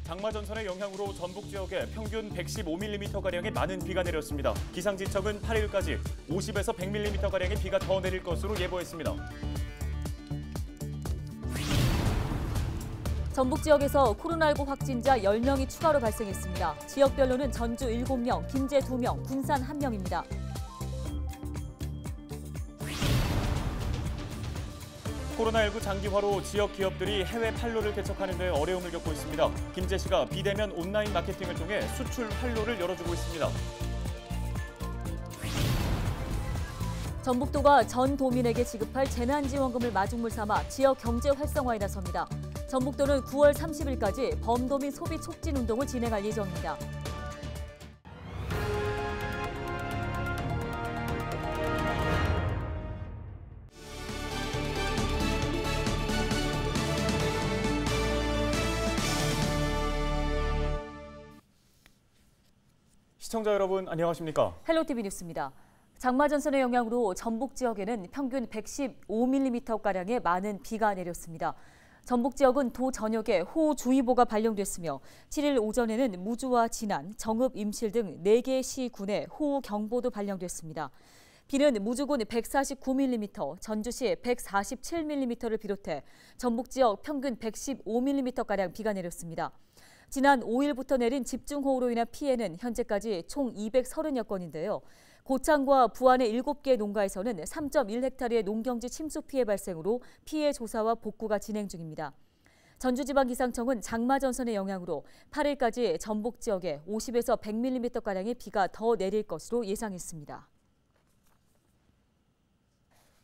장마 전선의 영향으로 전북 지역에 평균 115mm가량의 많은 비가 내렸습니다. 기상지청은 8일까지 50에서 100mm가량의 비가 더 내릴 것으로 예보했습니다. 전북 지역에서 코로나19 확진자 10명이 추가로 발생했습니다. 지역별로는 전주 7명, 김제 2명, 군산 1명입니다. 코로나19 장기화로 지역 기업들이 해외 판로를 개척하는 데 어려움을 겪고 있습니다. 김제시가 비대면 온라인 마케팅을 통해 수출 판로를 열어주고 있습니다. 전북도가 전 도민에게 지급할 재난지원금을 마중물 삼아 지역 경제 활성화에 나섭니다. 전북도는 9월 30일까지 범도민 소비 촉진 운동을 진행할 예정입니다. 시청자 여러분 안녕하십니까? 헬로티비 뉴스입니다. 장마 전선의 영향으로 전북 지역에는 평균 115mm가량의 많은 비가 내렸습니다. 전북 지역은 도 전역에 호우주의보가 발령됐으며 7일 오전에는 무주와 진안, 정읍, 임실 등 4개 시군에 호우경보도 발령됐습니다. 비는 무주군 149mm, 전주시 147mm를 비롯해 전북 지역 평균 115mm가량 비가 내렸습니다. 지난 5일부터 내린 집중호우로 인한 피해는 현재까지 총 230여 건인데요. 고창과 부안의 7개 농가에서는 3.1헥타르의 농경지 침수 피해 발생으로 피해 조사와 복구가 진행 중입니다. 전주지방기상청은 장마 전선의 영향으로 8일까지 전북 지역에 50에서 100mm가량의 비가 더 내릴 것으로 예상했습니다.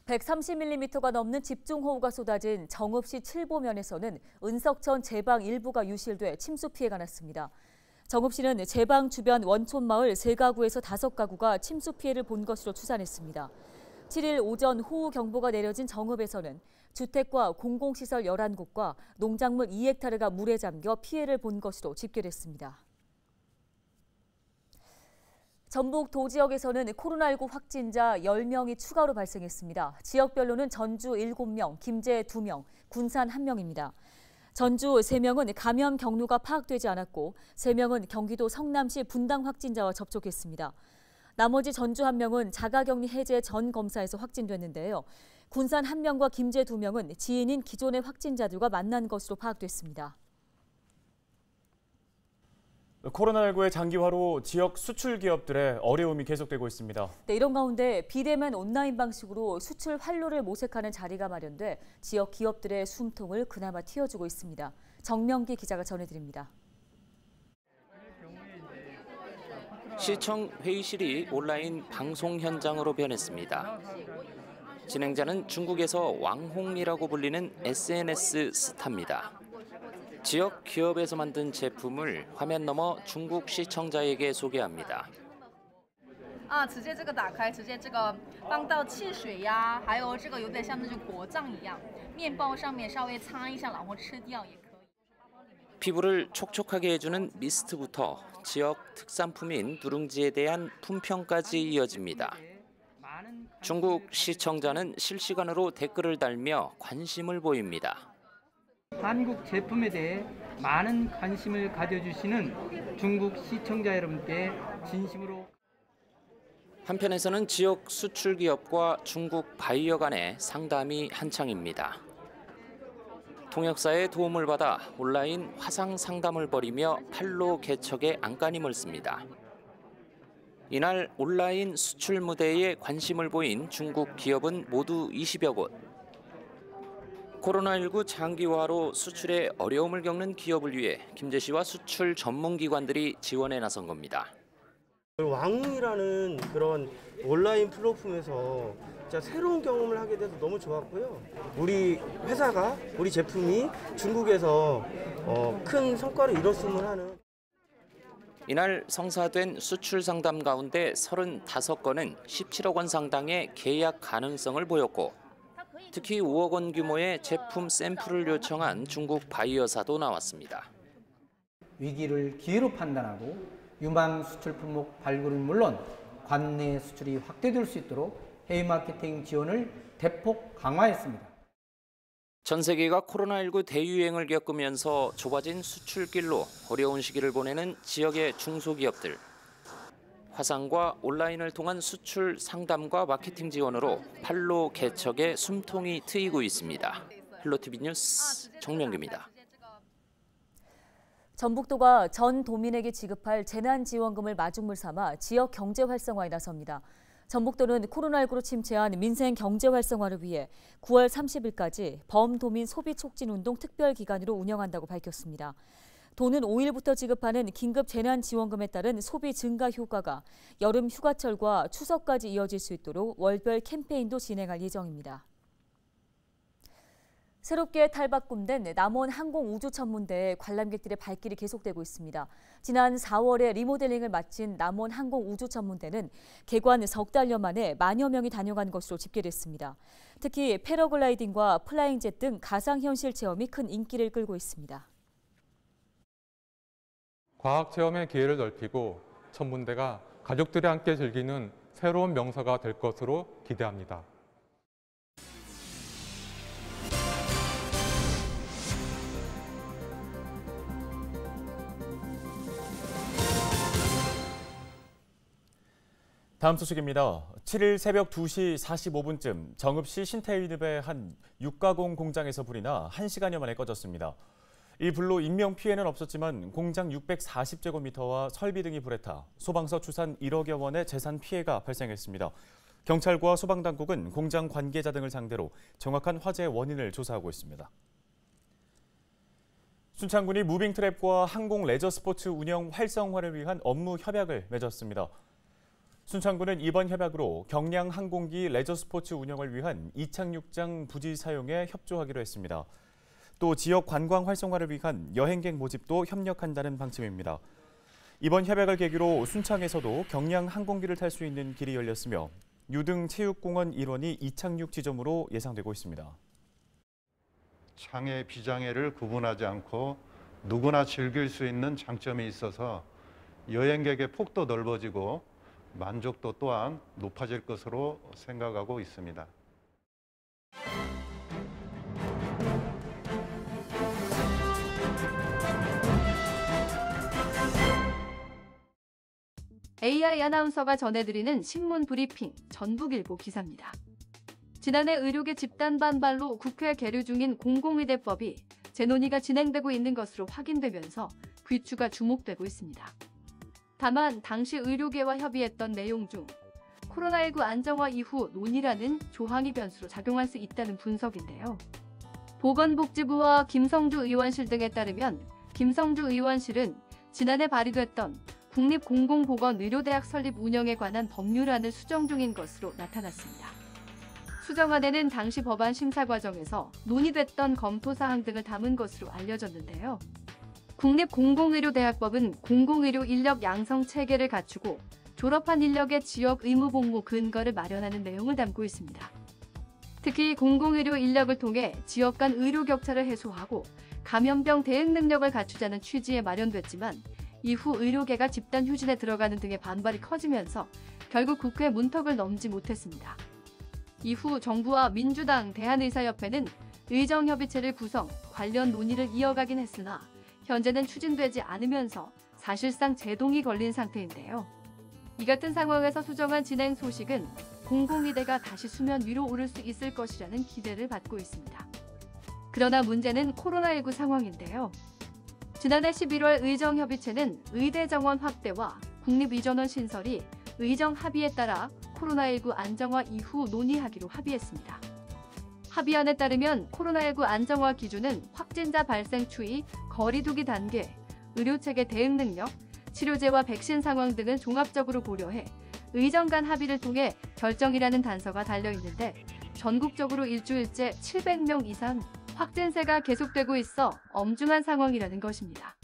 130mm가 넘는 집중호우가 쏟아진 정읍시 칠보면에서는 은석천 제방 일부가 유실돼 침수 피해가 났습니다. 정읍시는 제방 주변 원촌마을 3가구에서 5가구가 침수 피해를 본 것으로 추산했습니다. 7일 오전 호우경보가 내려진 정읍에서는 주택과 공공시설 11곳과 농작물 2헥타르가 물에 잠겨 피해를 본 것으로 집계됐습니다. 전북 도 지역에서는 코로나19 확진자 10명이 추가로 발생했습니다. 지역별로는 전주 7명, 김제 2명, 군산 1명입니다. 전주 3명은 감염 경로가 파악되지 않았고 3명은 경기도 성남시 분당 확진자와 접촉했습니다. 나머지 전주 1명은 자가격리 해제 전 검사에서 확진됐는데요. 군산 1명과 김제 2명은 지인인 기존의 확진자들과 만난 것으로 파악됐습니다. 코로나19의 장기화로 지역 수출 기업들의 어려움이 계속되고 있습니다. 네, 이런 가운데 비대면 온라인 방식으로 수출 활로를 모색하는 자리가 마련돼 지역 기업들의 숨통을 그나마 틔워주고 있습니다. 정명기 기자가 전해드립니다. 시청 회의실이 온라인 방송 현장으로 변했습니다. 진행자는 중국에서 왕홍이라고 불리는 SNS 스타입니다. 지역 기업에서 만든 제품을 화면 너머 중국 시청자에게 소개합니다. 直接这个打开，直接这个放到汽水呀，还有这个有点像那种果酱一样，面包上面稍微擦一下，然后吃掉也可以。 피부를 촉촉하게 해주는 미스트부터 지역 특산품인 누룽지에 대한 품평까지 이어집니다. 중국 시청자는 실시간으로 댓글을 달며 관심을 보입니다. 한국 제품에 대해 많은 관심을 가져주시는 중국 시청자 여러분께 진심으로. 한편에서는 지역 수출 기업과 중국 바이어 간의 상담이 한창입니다. 통역사의 도움을 받아 온라인 화상 상담을 벌이며 판로 개척에 안간힘을 씁니다. 이날 온라인 수출 무대에 관심을 보인 중국 기업은 모두 20여 곳. 코로나19 장기화로 수출에 어려움을 겪는 기업을 위해 김제시와 수출 전문기관들이 지원에 나선 겁니다. 왕웅이라는 그런 온라인 플랫폼에서 진짜 새로운 경험을 하게 돼서 너무 좋았고요. 우리 회사가, 우리 제품이 중국에서 큰 성과를 이뤘으면 하는. 이날 성사된 수출 상담 가운데 35건은 17억 원 상당의 계약 가능성을 보였고 특히 5억 원 규모의 제품 샘플을 요청한 중국 바이어사도 나왔습니다. 위기를 기회로 판단하고 유망 수출 품목 발굴은 물론 관내 수출이 확대될 수 있도록 해외 마케팅 지원을 대폭 강화했습니다. 전 세계가 코로나19 대유행을 겪으면서 좁아진 수출길로 어려운 시기를 보내는 지역의 중소기업들. 화상과 온라인을 통한 수출 상담과 마케팅 지원으로 판로 개척에 숨통이 트이고 있습니다. 헬로티비 뉴스 정명규입니다. 전북도가 전 도민에게 지급할 재난지원금을 마중물 삼아 지역 경제 활성화에 나섭니다. 전북도는 코로나19로 침체한 민생 경제 활성화를 위해 9월 30일까지 범도민 소비 촉진 운동 특별 기간으로 운영한다고 밝혔습니다. 도는 5일부터 지급하는 긴급 재난지원금에 따른 소비 증가 효과가 여름 휴가철과 추석까지 이어질 수 있도록 월별 캠페인도 진행할 예정입니다. 새롭게 탈바꿈된 남원 항공우주천문대의 관람객들의 발길이 계속되고 있습니다. 지난 4월에 리모델링을 마친 남원 항공우주천문대는 개관 석 달여 만에 만여 명이 다녀간 것으로 집계됐습니다. 특히 패러글라이딩과 플라잉젯 등 가상현실 체험이 큰 인기를 끌고 있습니다. 과학체험의 기회를 넓히고 천문대가 가족들이 함께 즐기는 새로운 명소가 될 것으로 기대합니다. 다음 소식입니다. 7일 새벽 2시 45분쯤 정읍시 신태일읍의 한 육가공 공장에서 불이 나 1시간여 만에 꺼졌습니다. 이 불로 인명피해는 없었지만 공장 640제곱미터와 설비 등이 불에 타 소방서 추산 1억여 원의 재산 피해가 발생했습니다. 경찰과 소방당국은 공장 관계자 등을 상대로 정확한 화재 원인을 조사하고 있습니다. 순창군이 무빙트랩과 항공 레저 스포츠 운영 활성화를 위한 업무 협약을 맺었습니다. 순창군은 이번 협약으로 경량 항공기 레저 스포츠 운영을 위한 이착륙장 부지 사용에 협조하기로 했습니다. 또 지역 관광 활성화를 위한 여행객 모집도 협력한다는 방침입니다. 이번 협약을 계기로 순창에서도 경량 항공기를 탈 수 있는 길이 열렸으며 유등 체육공원 일원이 이착륙 지점으로 예상되고 있습니다. 장애, 비장애를 구분하지 않고 누구나 즐길 수 있는 장점이 있어서 여행객의 폭도 넓어지고 만족도 또한 높아질 것으로 생각하고 있습니다. AI 아나운서가 전해드리는 신문 브리핑 전북일보 기사입니다. 지난해 의료계 집단 반발로 국회 계류 중인 공공의대법이 재논의가 진행되고 있는 것으로 확인되면서 귀추가 주목되고 있습니다. 다만 당시 의료계와 협의했던 내용 중 코로나19 안정화 이후 논의라는 조항이 변수로 작용할 수 있다는 분석인데요. 보건복지부와 김성주 의원실 등에 따르면 김성주 의원실은 지난해 발의됐던 국립공공보건의료대학 설립 운영에 관한 법률안을 수정 중인 것으로 나타났습니다. 수정안에는 당시 법안 심사 과정에서 논의됐던 검토사항 등을 담은 것으로 알려졌는데요. 국립공공의료대학법은 공공의료 인력 양성 체계를 갖추고 졸업한 인력의 지역 의무 복무 근거를 마련하는 내용을 담고 있습니다. 특히 공공의료 인력을 통해 지역 간 의료 격차를 해소하고 감염병 대응 능력을 갖추자는 취지에 마련됐지만 이후 의료계가 집단 휴진에 들어가는 등의 반발이 커지면서 결국 국회 문턱을 넘지 못했습니다. 이후 정부와 민주당, 대한의사협회는 의정협의체를 구성, 관련 논의를 이어가긴 했으나 현재는 추진되지 않으면서 사실상 제동이 걸린 상태인데요. 이 같은 상황에서 수정안 진행 소식은 공공의대가 다시 수면 위로 오를 수 있을 것이라는 기대를 받고 있습니다. 그러나 문제는 코로나19 상황인데요. 지난해 11월 의정협의체는 의대 정원 확대와 국립의전원 신설이 의정 합의에 따라 코로나19 안정화 이후 논의하기로 합의했습니다. 합의안에 따르면 코로나19 안정화 기준은 확진자 발생 추이, 거리 두기 단계, 의료체계 대응 능력, 치료제와 백신 상황 등을 종합적으로 고려해 의정 간 합의를 통해 결정이라는 단서가 달려있는데 전국적으로 일주일째 700명 이상 확진세가 계속되고 있어 엄중한 상황이라는 것입니다.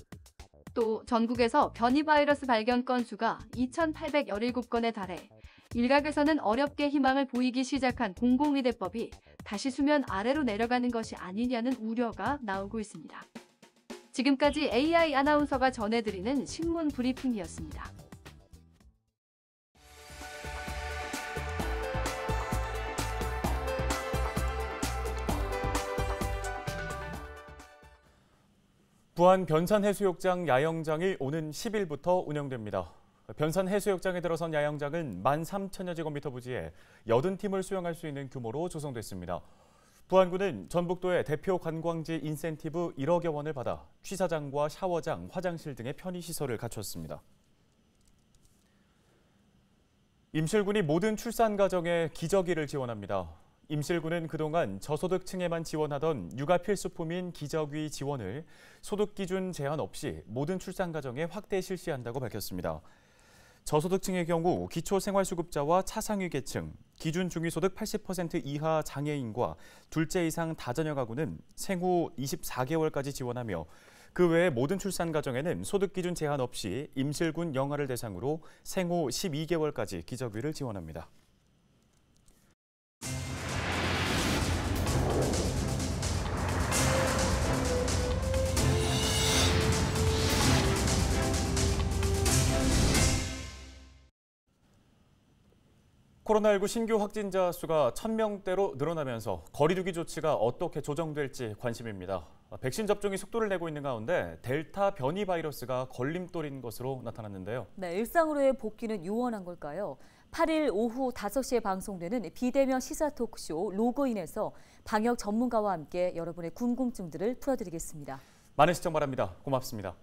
또 전국에서 변이 바이러스 발견 건수가 2,817건에 달해 일각에서는 어렵게 희망을 보이기 시작한 공공의대법이 다시 수면 아래로 내려가는 것이 아니냐는 우려가 나오고 있습니다. 지금까지 AI 아나운서가 전해드리는 신문 브리핑이었습니다. 부안 변산해수욕장 야영장이 오는 10일부터 운영됩니다. 변산해수욕장에 들어선 야영장은 13,000여 제곱미터 부지에 80팀을 수용할 수 있는 규모로 조성됐습니다. 부안군은 전북도의 대표 관광지 인센티브 1억여 원을 받아 취사장과 샤워장, 화장실 등의 편의시설을 갖췄습니다. 임실군이 모든 출산 가정에 기저귀를 지원합니다. 임실군은 그동안 저소득층에만 지원하던 육아 필수품인 기저귀 지원을 소득 기준 제한 없이 모든 출산 가정에 확대 실시한다고 밝혔습니다. 저소득층의 경우 기초생활수급자와 차상위 계층, 기준 중위소득 80% 이하 장애인과 둘째 이상 다자녀 가구는 생후 24개월까지 지원하며 그 외에 모든 출산 가정에는 소득 기준 제한 없이 임실군 영아를 대상으로 생후 12개월까지 기저귀를 지원합니다. 코로나19 신규 확진자 수가 1,000명대로 늘어나면서 거리 두기 조치가 어떻게 조정될지 관심입니다. 백신 접종이 속도를 내고 있는 가운데 델타 변이 바이러스가 걸림돌인 것으로 나타났는데요. 네, 일상으로의 복귀는 유언한 걸까요? 8일 오후 5시에 방송되는 비대면 시사 토크쇼 로그인에서 방역 전문가와 함께 여러분의 궁금증들을 풀어드리겠습니다. 많은 시청 바랍니다. 고맙습니다.